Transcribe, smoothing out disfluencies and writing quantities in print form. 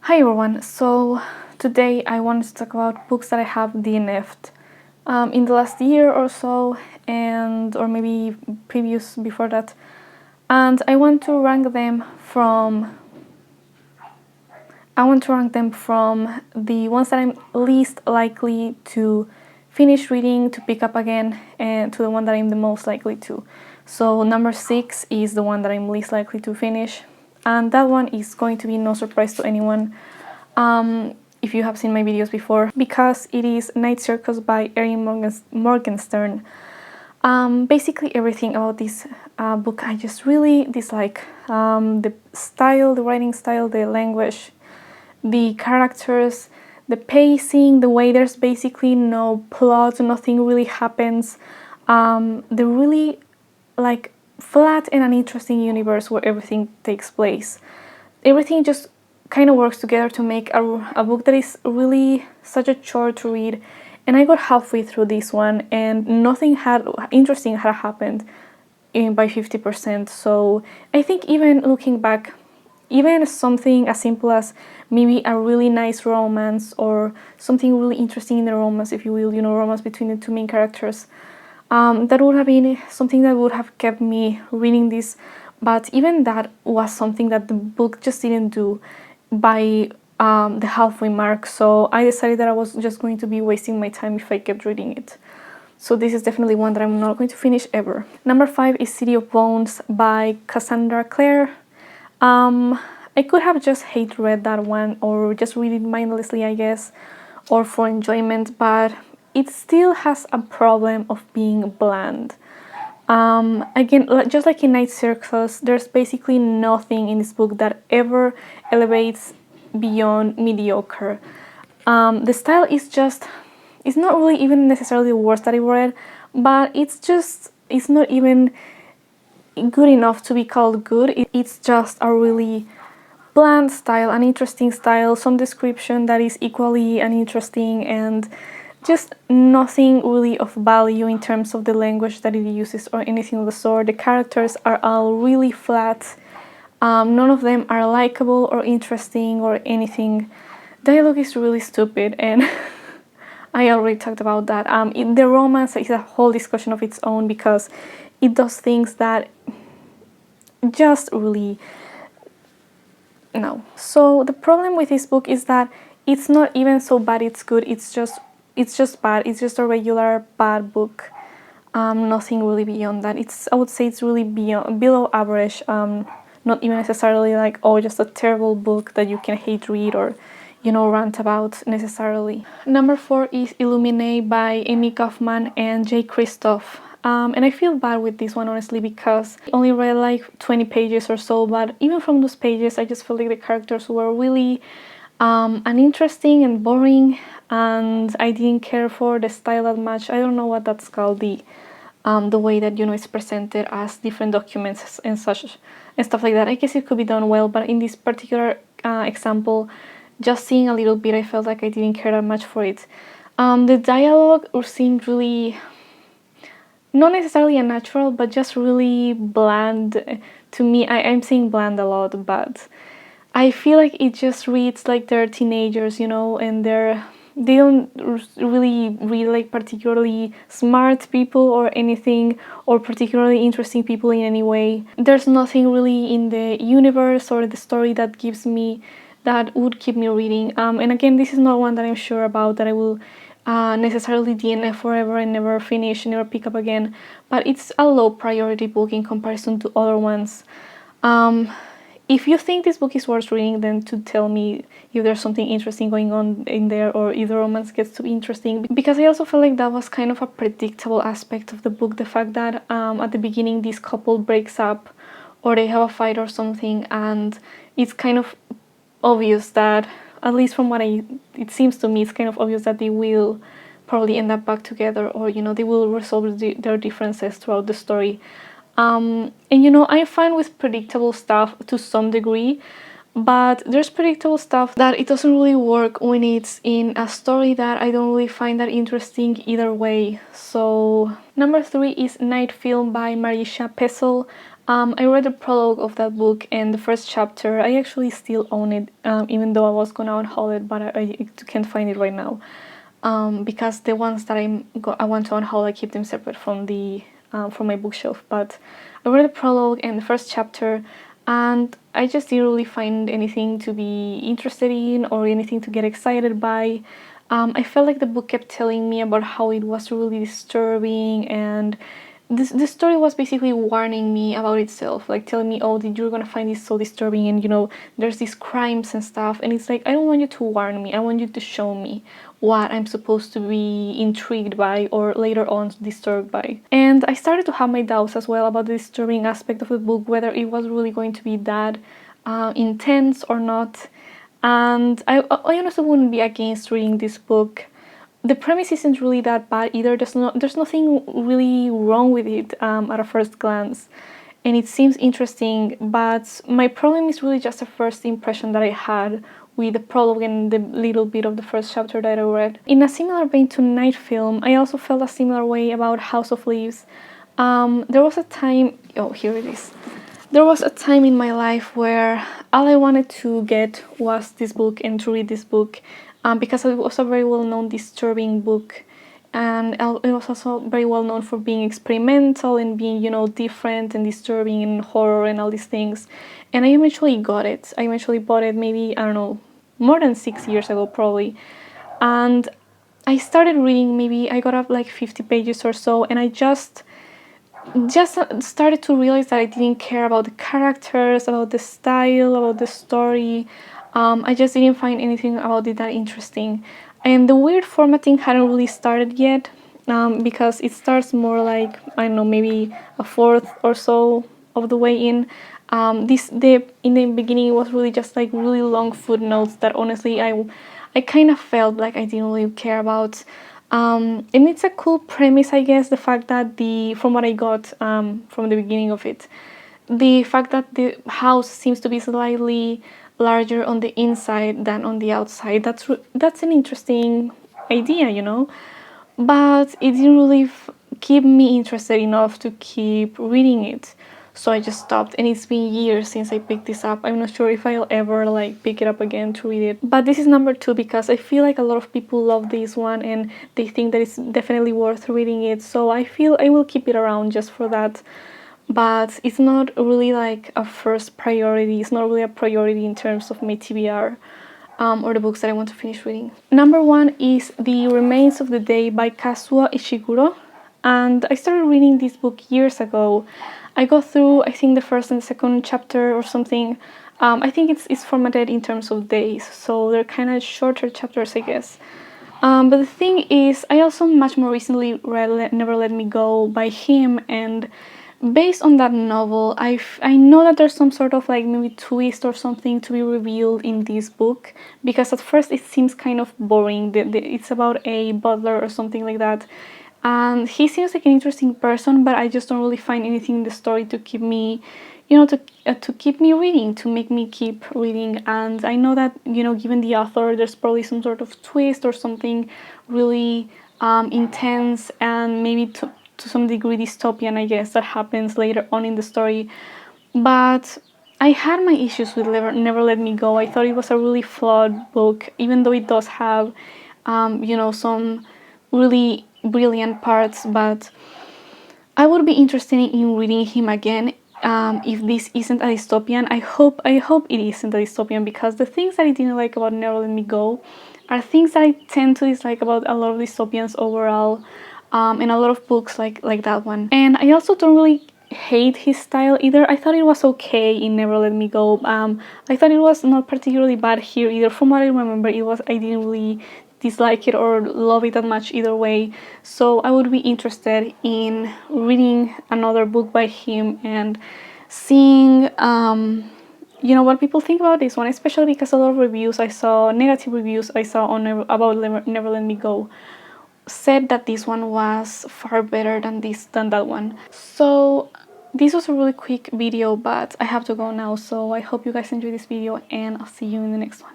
Hi everyone, so today I wanted to talk about books that I have DNF'd in the last year or so, or maybe previous before that, and I want to rank them from the ones that I'm least likely to finish reading, to pick up again, and to the one that I'm the most likely to. So number 6 is the one that I'm least likely to finish, and that one is going to be no surprise to anyone if you have seen my videos before, because it is Night Circus by Erin Morgenstern. Basically everything about this book I just really dislike. The style, the writing style, the language, the characters, the pacing, the way there's basically no plot, nothing really happens. The really flat and uninteresting universe where everything takes place. Everything just kind of works together to make a book that is really such a chore to read. And I got halfway through this one and nothing interesting had happened by 50%. So I think even looking back, even something as simple as maybe a really nice romance or something really interesting in the romance, if you will, romance between the two main characters, that would have been something that would have kept me reading this. But even that was something that the book just didn't do by the halfway mark. So I decided that I was just going to be wasting my time if I kept reading it. So this is definitely one that I'm not going to finish ever. Number 5 is City of Bones by Cassandra Clare. I could have just hate read that one or just read it mindlessly, I guess, or for enjoyment, but it still has a problem of being bland. Again, just like in Night Circus, there's basically nothing in this book that ever elevates beyond mediocre. The style is it's not really even necessarily the worst that I've read, but it's not even good enough to be called good. It's just a really bland style, an interesting style, some description that is equally uninteresting, and just nothing really of value in terms of the language that it uses or anything of the sort. The characters are all really flat. None of them are likable or interesting or anything. Dialogue is really stupid, and I already talked about that. The romance is a whole discussion of its own because it does things that just really no. So the problem with this book is that it's not even so bad it's good. It's just bad. It's just a regular bad book. Nothing really beyond that. I would say it's really below average. Not even necessarily like, oh, just a terrible book that you can hate read or rant about necessarily. Number 4 is Illuminae by Amy Kaufman and Jay Kristoff. And I feel bad with this one, honestly, because I only read like 20 pages or so, but even from those pages I just felt like the characters were really uninteresting and boring, and I didn't care for the style that much. I don't know what that's called, the way that it's presented as different documents and such and stuff like that. I guess it could be done well, but in this particular example, just seeing a little bit, I felt like I didn't care that much for it. The dialogue seemed really not necessarily unnatural, but just really bland to me. I'm saying bland a lot, but I feel like it just reads like they're teenagers, and they don't really read like particularly smart people or anything, or particularly interesting people in any way. There's nothing really in the universe or the story that would keep me reading. And again, this is not one that I'm sure about that I will necessarily DNF forever and never finish, never pick up again, but it's a low priority book in comparison to other ones. If you think this book is worth reading, then to tell me if there's something interesting going on in there or if the romance gets to be interesting, because I also feel like that was kind of a predictable aspect of the book, the fact that at the beginning this couple breaks up or they have a fight or something, and it's kind of obvious that, at least from what it seems to me, it's kind of obvious that they will probably end up back together, or they will resolve their differences throughout the story. And I'm fine with predictable stuff to some degree, but there's predictable stuff that it doesn't really work when it's in a story that I don't really find that interesting either way. So number 3 is Night Film by Marisha Pessl. I read the prologue of that book and the first chapter. I actually still own it, even though I was gonna unhaul it, but I can't find it right now. Because the ones that I want to unhaul, I keep them separate from the from my bookshelf. But I read the prologue and the first chapter, and I just didn't really find anything to be interested in or anything to get excited by. I felt like the book kept telling me about how it was really disturbing, and the story was basically warning me about itself, like telling me, oh, you're gonna find this so disturbing, and there's these crimes and stuff, and it's like, I don't want you to warn me, I want you to show me what I'm supposed to be intrigued by or later on disturbed by. And I started to have my doubts as well about the disturbing aspect of the book, whether it was really going to be that intense or not. And I honestly wouldn't be against reading this book. The premise isn't really that bad either. There's nothing really wrong with it at a first glance, and it seems interesting, but my problem is really just the first impression that I had with the prologue and the little bit of the first chapter that I read. In a similar vein to Night Film, I also felt a similar way about House of Leaves. There was a time, oh, here it is. There was a time in my life where all I wanted to get was this book and to read this book, because it was a very well-known disturbing book, and it was also very well known for being experimental and being, different and disturbing and horror and all these things. And I eventually got it. I eventually bought it maybe, I don't know, more than 6 years ago probably. And I started reading, maybe I got up like 50 pages or so, and I just started to realize that I didn't care about the characters, about the style, about the story. I just didn't find anything about it that interesting. And the weird formatting hadn't really started yet, because it starts more like, I don't know, maybe a fourth or so of the way in. In the beginning it was really just like really long footnotes that honestly I kind of felt like I didn't really care about. And it's a cool premise, I guess, the fact that from what I got from the beginning of it, the fact that the house seems to be slightly larger on the inside than on the outside. That's an interesting idea, but it didn't really keep me interested enough to keep reading it. So I just stopped, and it's been years since I picked this up. I'm not sure if I'll ever pick it up again to read it. But this is number 2 because I feel like a lot of people love this one and they think that it's definitely worth reading it. So I feel I will keep it around just for that. But it's not really like a first priority. It's not really a priority in terms of my TBR or the books that I want to finish reading. Number 1 is The Remains of the Day by Kazuo Ishiguro. And I started reading this book years ago. I got through, I think, the first and second chapter or something. I think it's formatted in terms of days, so they're kind of shorter chapters, I guess. But the thing is, I also much more recently read Never Let Me Go by him, and based on that novel, I know that there's some sort of maybe twist or something to be revealed in this book, because at first it seems kind of boring. It's about a butler or something like that. And he seems like an interesting person, but I just don't really find anything in the story to keep me, to keep me reading, to make me keep reading. And I know that, given the author, there's probably some sort of twist or something really intense and maybe to some degree dystopian, I guess, that happens later on in the story. But I had my issues with Never Let Me Go. I thought it was a really flawed book, even though it does have, some really brilliant parts. But I would be interested in reading him again. If this isn't a dystopian, I hope it isn't a dystopian, because the things that I didn't like about Never Let Me Go are things that I tend to dislike about a lot of dystopians overall, and a lot of books like that one. And I also don't really hate his style either. I thought it was okay in Never Let Me Go. I thought it was not particularly bad here either. From what I remember, I didn't really dislike it or love it that much either way. So I would be interested in reading another book by him and seeing what people think about this one, especially because a lot of reviews I saw, negative reviews I saw about Never Let Me Go, said that this one was far better than that one. So this was a really quick video, but I have to go now, so I hope you guys enjoyed this video, and I'll see you in the next one.